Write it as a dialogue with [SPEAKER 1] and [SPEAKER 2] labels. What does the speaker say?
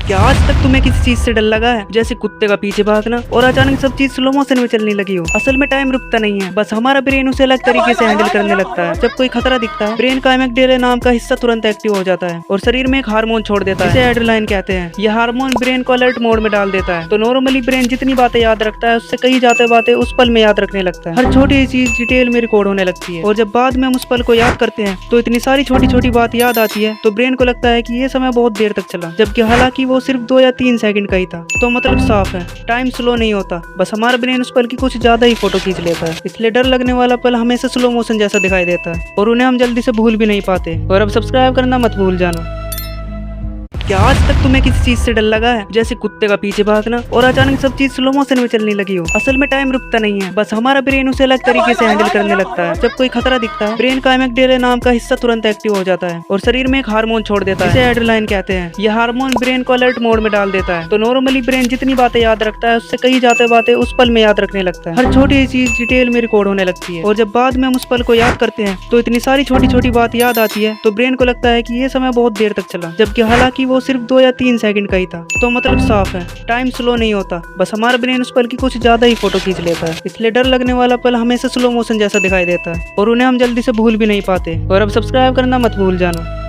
[SPEAKER 1] क्या आज तक तुम्हें किसी चीज से डर लगा है, जैसे कुत्ते का पीछे भागना और अचानक सब चीज स्लो मोशन में चलने लगी हो? असल में टाइम रुकता नहीं है, बस हमारा ब्रेन उसे अलग तरीके से हैंडल करने लगता है। जब कोई खतरा दिखता है, ब्रेन का एमिग्डाला नाम का हिस्सा तुरंत एक्टिव हो जाता है और शरीर में एक हार्मोन छोड़ देता है, जिसे एड्रेनालिन कहते हैं। यह हार्मोन ब्रेन को अलर्ट मोड में डाल देता है। तो नॉर्मली ब्रेन जितनी बातें याद रखता है, उससे कई ज्यादा बातें उस पल में याद रखने लगता है। हर छोटी चीज डिटेल में रिकॉर्ड होने लगती है और जब बाद में हम उस पल को याद करते हैं तो इतनी सारी छोटी छोटी बात याद आती है, तो ब्रेन को लगता है कि ये समय बहुत देर तक चला, जबकि हालांकि वो सिर्फ 2 या 3 सेकंड का ही था। तो मतलब साफ है, टाइम स्लो नहीं होता, बस हमारा ब्रेन उस पल की कुछ ज्यादा ही फोटो खींच लेता है। इसलिए डर लगने वाला पल हमेशा स्लो मोशन जैसा दिखाई देता है और उन्हें हम जल्दी से भूल भी नहीं पाते। और अब सब्सक्राइब करना मत भूल जाना। क्या आज तक तुम्हें किसी चीज से डर लगा है, जैसे कुत्ते का पीछे भागना और अचानक सब चीज स्लो मोशन में चलने लगी हो? असल में टाइम रुकता नहीं है, बस हमारा ब्रेन उसे अलग तरीके से हैंडल करने लगता है। जब कोई खतरा दिखता है, ब्रेन का एमिग्डाला नाम का हिस्सा तुरंत एक्टिव हो जाता है और शरीर में एक हार्मोन छोड़ देता है, जिसे एड्रेनालिन कहते हैं। यह हार्मोन ब्रेन को अलर्ट मोड में डाल देता है। तो नॉर्मली ब्रेन जितनी बातें याद रखता है, उससे कई ज्यादा बातें उस पल में याद रखने लगता है। हर छोटी चीज डिटेल में रिकॉर्ड होने लगती है और जब बाद में हम उस पल को याद करते हैं तो इतनी सारी छोटी छोटी बात याद आती है, तो ब्रेन को लगता है कि ये समय बहुत देर तक चला, जबकि हालांकि वो सिर्फ 2 या 3 सेकंड का ही था। तो मतलब साफ है, टाइम स्लो नहीं होता, बस हमारा ब्रेन उस पल की कुछ ज्यादा ही फोटो खींच लेता है। इसलिए डर लगने वाला पल हमेशा स्लो मोशन जैसा दिखाई देता है और उन्हें हम जल्दी से भूल भी नहीं पाते। और अब सब्सक्राइब करना मत भूल जाना।